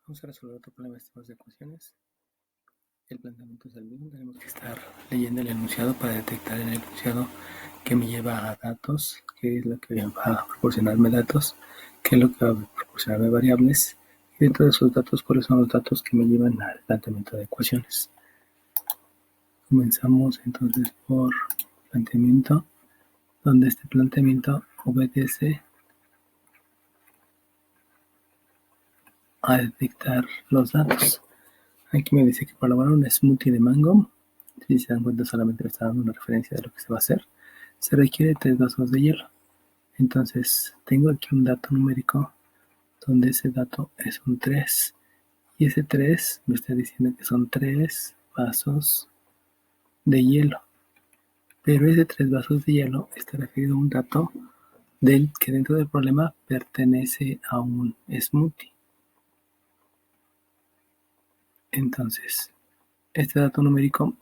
Vamos a resolver otro problema de sistemas de ecuaciones. El planteamiento es el mismo. Tenemos que estar leyendo el enunciado para detectar en el enunciado que me lleva a datos, qué es lo que va a proporcionarme datos, qué es lo que va a proporcionarme variables, y dentro de esos datos, cuáles son los datos que me llevan al planteamiento de ecuaciones. Comenzamos entonces por planteamiento, donde este planteamiento obedece a detectar los datos. Aquí me dice que para elaborar un smoothie de mango, si se dan cuenta solamente me está dando una referencia de lo que se va a hacer, se requiere 3 vasos de hielo. Entonces tengo aquí un dato numérico donde ese dato es un 3 y ese 3 me está diciendo que son 3 vasos de hielo. Pero ese 3 vasos de hielo está referido a un dato que dentro del problema pertenece a un smoothie. Entonces, este dato numérico,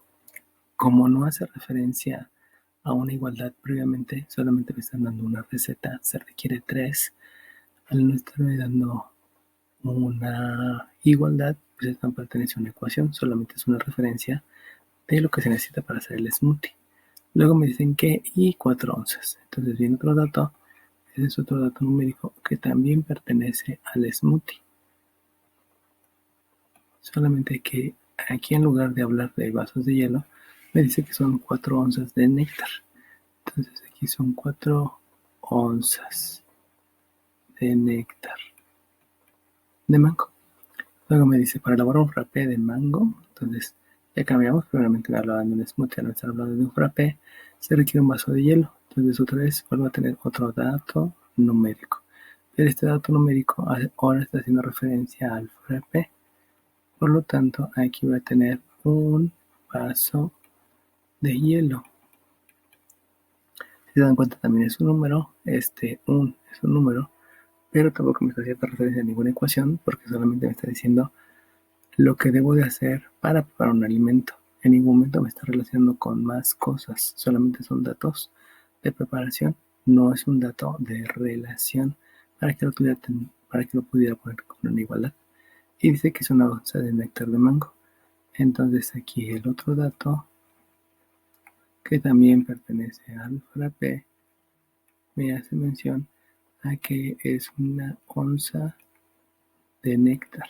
como no hace referencia a una igualdad previamente, solamente me están dando una receta, se requiere 3. Al no estarme dando una igualdad, pues esta no pertenece a una ecuación, solamente es una referencia de lo que se necesita para hacer el smoothie. Luego me dicen que y 4 onzas. Entonces viene otro dato, ese es otro dato numérico que también pertenece al smoothie. Solamente que aquí en lugar de hablar de vasos de hielo, me dice que son 4 onzas de néctar. Entonces aquí son 4 onzas de néctar de mango. Luego me dice para elaborar un frappé de mango. Entonces ya cambiamos. Primeramente me hablaban de un smoothie, ahora me están hablando de un frappé. Se requiere un vaso de hielo. Entonces otra vez vuelvo a tener otro dato numérico. Pero este dato numérico ahora está haciendo referencia al frappé. Por lo tanto, aquí voy a tener un vaso de hielo. Si se dan cuenta, también es un número. Es un número, pero tampoco me está haciendo referencia a ninguna ecuación porque solamente me está diciendo lo que debo de hacer para preparar un alimento. En ningún momento me está relacionando con más cosas, solamente son datos de preparación, no es un dato de relación para que lo pudiera poner con una igualdad. Y dice que es una onza de néctar de mango. Entonces aquí el otro dato, que también pertenece al frappé, me hace mención a que es una onza de néctar.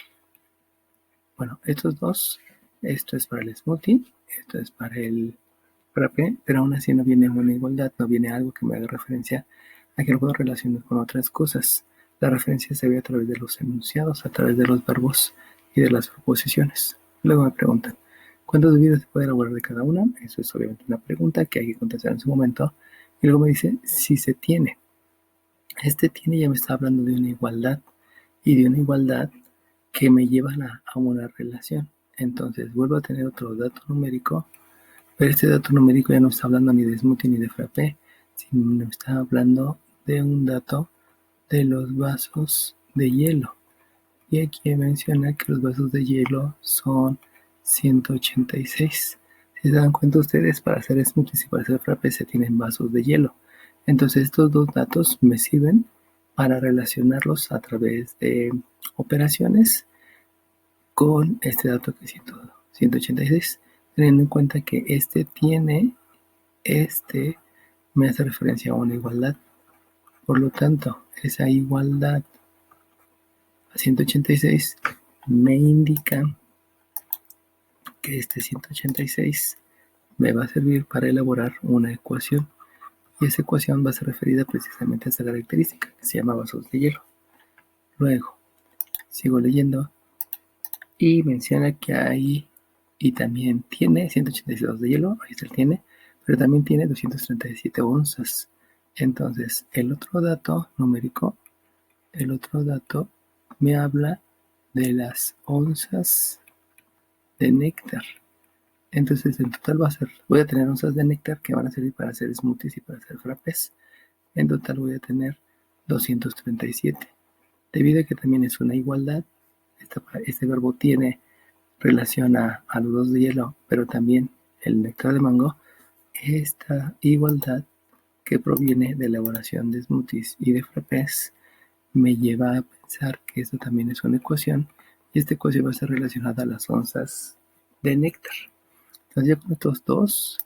Bueno, estos dos, esto es para el smoothie, esto es para el frappé, pero aún así no viene una igualdad, no viene algo que me haga referencia a que lo puedo relacionar con otras cosas. La referencia se ve a través de los enunciados, a través de los verbos y de las proposiciones. Luego me preguntan, ¿cuántas bebidas se puede elaborar de cada una? Eso es obviamente una pregunta que hay que contestar en su momento. Y luego me dice, si se tiene. Este tiene ya me está hablando de una igualdad y de una igualdad que me llevan a una relación. Entonces vuelvo a tener otro dato numérico, pero este dato numérico ya no está hablando ni de smoothie ni de frappé, sino está hablando de un dato de los vasos de hielo. Y aquí menciona que los vasos de hielo son 186. Si se dan cuenta ustedes, para hacer smoothies y para hacer frappés se tienen vasos de hielo. Entonces estos dos datos me sirven para relacionarlos a través de operaciones con este dato que es 186, teniendo en cuenta que este me hace referencia a una igualdad. Por lo tanto, esa igualdad a 186 me indica que este 186 me va a servir para elaborar una ecuación. Y esa ecuación va a ser referida precisamente a esta característica que se llama vasos de hielo. Luego, sigo leyendo y menciona que hay y también tiene 186 vasos de hielo, ahí está el tiene, pero también tiene 237 onzas. Entonces, el otro dato numérico, me habla de las onzas de néctar. Entonces, en total voy a tener onzas de néctar que van a servir para hacer smoothies y para hacer frappés. En total voy a tener 237. Debido a que también es una igualdad, este verbo tiene relación a los dos de hielo, pero también el néctar de mango, esta igualdad que proviene de la elaboración de smoothies y de frappés me lleva a pensar que esto también es una ecuación y esta ecuación va a ser relacionada a las onzas de néctar. Entonces ya con estos dos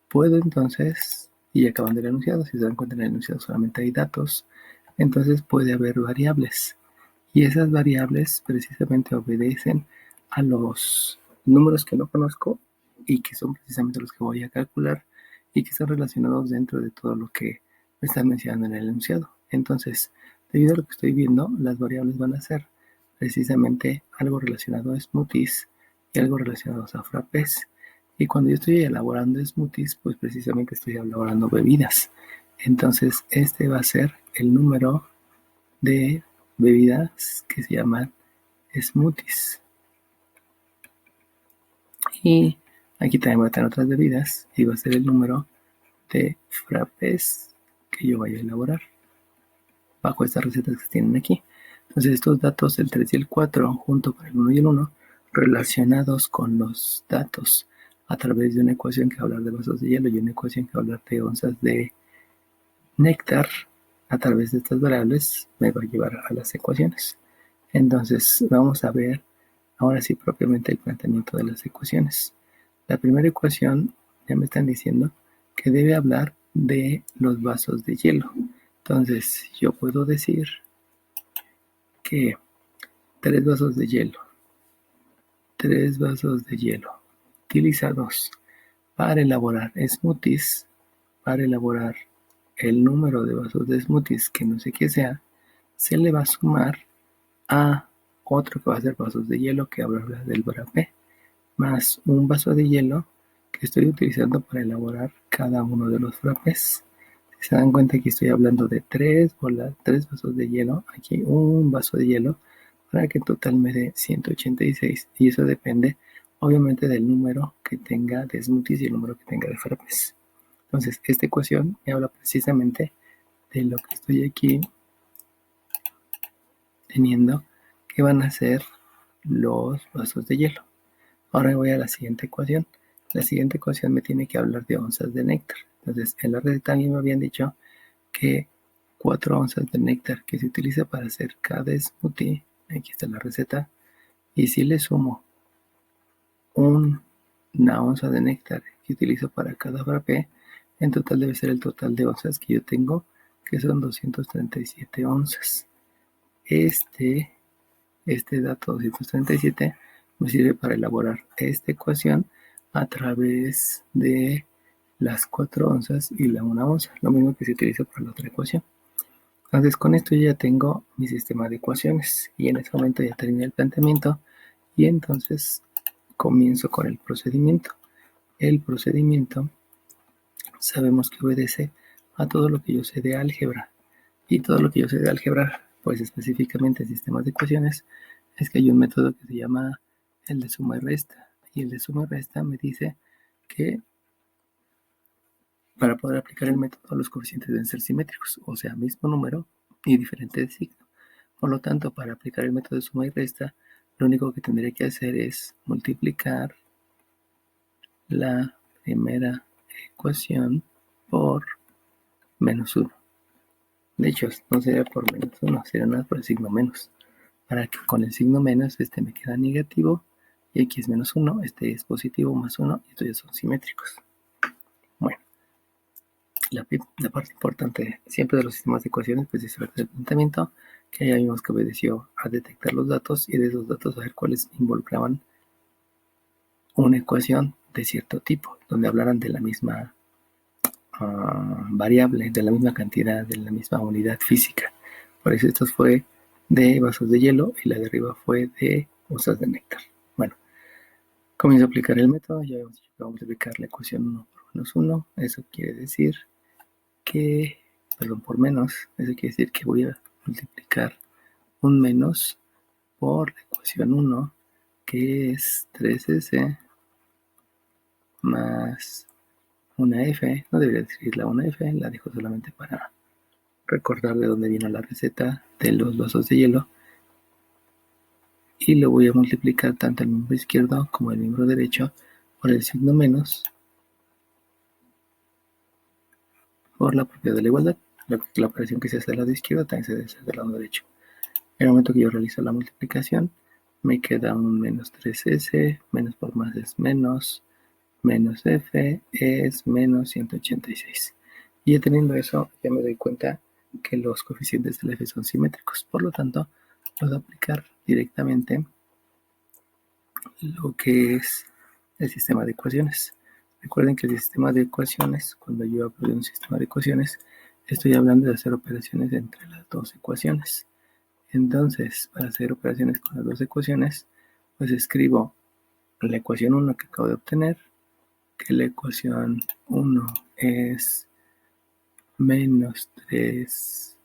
puedo entonces, y acabando el enunciado, si se dan cuenta en el enunciado solamente hay datos, entonces puede haber variables. Y esas variables precisamente obedecen a los números que no conozco y que son precisamente los que voy a calcular y que están relacionados dentro de todo lo que me están mencionando en el enunciado. Entonces, debido a lo que estoy viendo, las variables van a ser precisamente algo relacionado a smoothies y algo relacionado a frappés. Y cuando yo estoy elaborando smoothies, pues precisamente estoy elaborando bebidas. Entonces, este va a ser el número de bebidas que se llaman smoothies. Y aquí también voy a tener otras bebidas y va a ser el número de frappés que yo vaya a elaborar bajo estas recetas que tienen aquí. Entonces estos datos, el 3 y el 4, junto con el 1 y el 1, relacionados con los datos a través de una ecuación que va a hablar de vasos de hielo y una ecuación que va a hablar de onzas de néctar, a través de estas variables me va a llevar a las ecuaciones. Entonces vamos a ver ahora sí propiamente el planteamiento de las ecuaciones. La primera ecuación ya me están diciendo que debe hablar de los vasos de hielo. Entonces yo puedo decir que 3 vasos de hielo utilizados para elaborar smoothies, para elaborar el número de vasos de smoothies que no sé qué sea, se le va a sumar a otro que va a ser vasos de hielo que habla del frappé, más un vaso de hielo que estoy utilizando para elaborar cada uno de los frappés. Si se dan cuenta que estoy hablando de 3 vasos de hielo, aquí un vaso de hielo, para que en total me dé 186, y eso depende obviamente del número que tenga de smoothies y el número que tenga de frappés. Entonces, esta ecuación me habla precisamente de lo que estoy aquí teniendo, que van a ser los vasos de hielo. Ahora voy a la siguiente ecuación. La siguiente ecuación me tiene que hablar de onzas de néctar. Entonces, en la receta también me habían dicho que 4 onzas de néctar que se utiliza para hacer cada smoothie, aquí está la receta, y si le sumo una onza de néctar que utilizo para cada frappé, en total debe ser el total de onzas que yo tengo, que son 237 onzas. Este dato 237 me sirve para elaborar esta ecuación a través de las 4 onzas y la 1 onza, lo mismo que se utiliza para la otra ecuación. Entonces con esto ya tengo mi sistema de ecuaciones y en este momento ya terminé el planteamiento y entonces comienzo con el procedimiento. El procedimiento sabemos que obedece a todo lo que yo sé de álgebra, y todo lo que yo sé de álgebra, pues específicamente en sistemas de ecuaciones, es que hay un método que se llama el de suma y resta, y el de suma y resta me dice que para poder aplicar el método los coeficientes deben ser simétricos, o sea, mismo número y diferente de signo. Por lo tanto, para aplicar el método de suma y resta, lo único que tendré que hacer es multiplicar la primera ecuación por menos 1. De hecho, no sería por menos 1, sería nada por el signo menos. Para que con el signo menos este me queda negativo y aquí es menos 1, este es positivo más 1 y estos ya son simétricos. Bueno, la parte importante siempre de los sistemas de ecuaciones pues es el planteamiento, que ya vimos que obedeció a detectar los datos y de esos datos a ver cuáles involucraban una ecuación de cierto tipo, donde hablaran de la misma variable, de la misma cantidad, de la misma unidad física. Por eso esto fue de vasos de hielo y la de arriba fue de onzas de néctar. Bueno, comienzo a aplicar el método, ya vamos a multiplicar la ecuación 1 por menos 1, eso quiere decir que, perdón, por menos, eso quiere decir que voy a multiplicar un menos por la ecuación 1, que es 3s más una f, no debería decir la una f, la dejo solamente para recordar de dónde vino la receta de los vasos de hielo, y lo voy a multiplicar tanto el miembro izquierdo como el miembro derecho por el signo menos, por la propiedad de la igualdad. La operación que se hace del lado izquierdo también se debe hacer del lado derecho. En el momento que yo realizo la multiplicación, me queda un menos 3s, menos por más es menos f es menos 186. Y ya teniendo eso, ya me doy cuenta que los coeficientes del f son simétricos. Por lo tanto, puedo aplicar directamente lo que es el sistema de ecuaciones. Recuerden que el sistema de ecuaciones, cuando yo hablo de un sistema de ecuaciones, estoy hablando de hacer operaciones entre las dos ecuaciones. Entonces, para hacer operaciones con las dos ecuaciones, pues escribo la ecuación 1 que acabo de obtener, que la ecuación 1 es menos 3s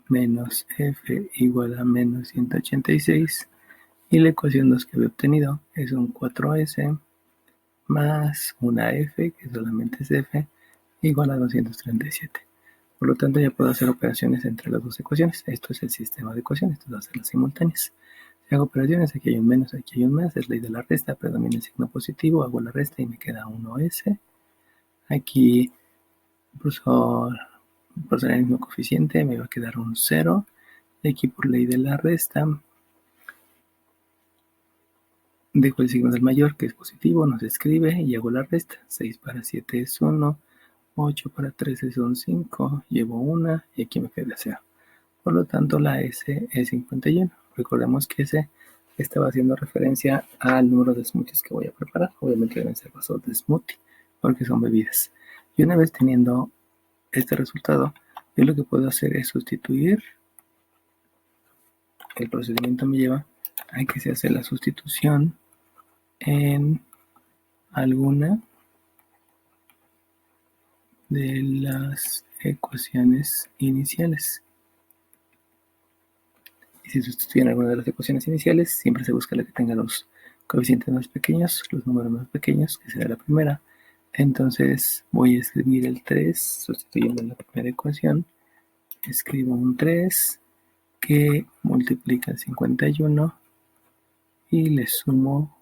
menos f igual a menos 186, y la ecuación 2 que había obtenido es un 4s más una f, que solamente es f, igual a 237. Por lo tanto, ya puedo hacer operaciones entre las dos ecuaciones. Esto es el sistema de ecuaciones, esto va a ser las simultáneas. Si hago operaciones, aquí hay un menos, aquí hay un más, es ley de la resta, predomina el signo positivo, hago la resta y me queda 1s. Aquí, por ser el mismo coeficiente, me va a quedar un 0. Y aquí, por ley de la resta, dejo el signo del mayor, que es positivo, no se escribe, y hago la resta. 6 para 7 es 1, 8 para 13 son 5, llevo 1 y aquí me queda 0. Por lo tanto, la S es 51. Recordemos que S estaba haciendo referencia al número de smoothies que voy a preparar. Obviamente deben ser vasos de smoothie, porque son bebidas. Y una vez teniendo este resultado, yo lo que puedo hacer es sustituir. El procedimiento me lleva a que se hace la sustitución en alguna de las ecuaciones iniciales. Y si sustituyen alguna de las ecuaciones iniciales, siempre se busca la que tenga los coeficientes más pequeños, los números más pequeños, que será la primera. Entonces voy a escribir el 3, sustituyendo la primera ecuación. Escribo un 3 que multiplica el 51 y le sumo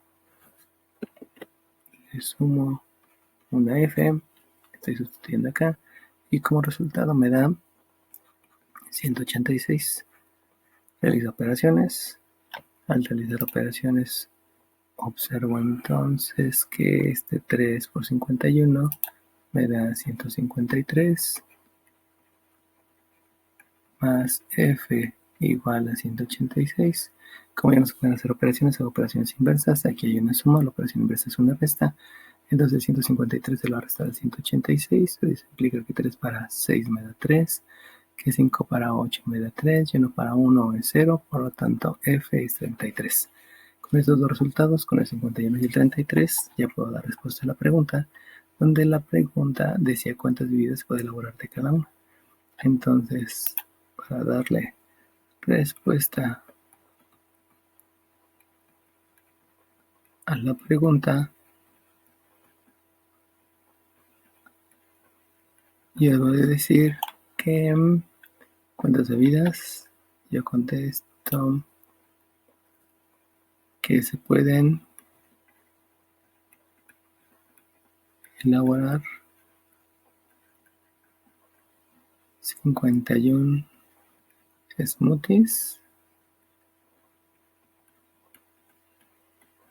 una f, estoy sustituyendo acá, y como resultado me da 186. Realizo operaciones. Al realizar operaciones, observo entonces que este 3 por 51 me da 153 más f igual a 186. Como ya no se pueden hacer operaciones, hago operaciones inversas. Aquí hay una suma, la operación inversa es una resta. Entonces 153 se lo va a restar a 186. Eso implica que 3 para 6 me da 3, que 5 para 8 me da 3, y 1 para 1 es 0, por lo tanto f es 33. Con estos dos resultados, con el 51 y el 33, ya puedo dar respuesta a la pregunta, donde la pregunta decía cuántas bebidas se puede elaborar de cada una. Entonces, para darle respuesta a la pregunta, yo debo de decir que cuántas bebidas, yo contesto que se pueden elaborar 51 smoothies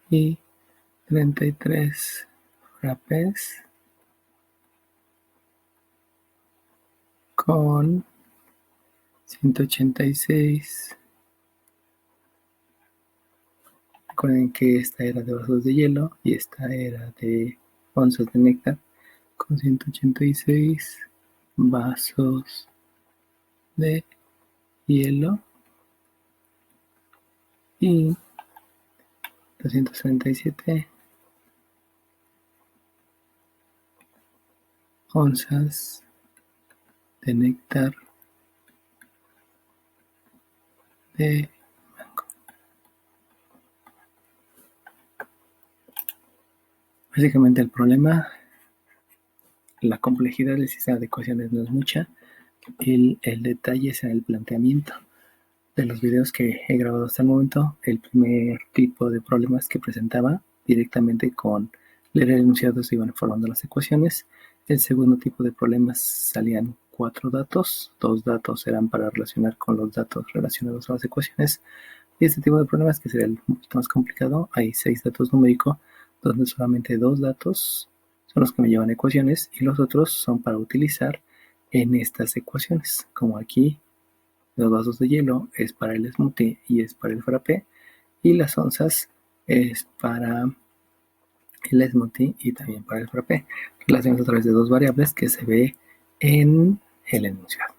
y 33 frappés con 186. Recuerden que esta era de vasos de hielo y esta era de onzas de néctar, con 186 vasos de hielo y 237 onzas de néctar de mango. Básicamente el problema, la complejidad del sistema de ecuaciones no es mucha. El detalle es en el planteamiento. De los videos que he grabado hasta el momento, el primer tipo de problemas que presentaba directamente con leer el enunciado se iban formando las ecuaciones. El segundo tipo de problemas salían 4 datos, 2 datos eran para relacionar con los datos relacionados a las ecuaciones, Y este tipo de problemas, que sería un poquito más complicado, hay 6 datos numéricos, donde solamente 2 datos son los que me llevan ecuaciones y los otros son para utilizar en estas ecuaciones. Como aquí, los vasos de hielo es para el smoothie y es para el frappé, y las onzas es para el smoothie y también para el frappé. Relaciones a través de dos variables que se ve en el enunciado.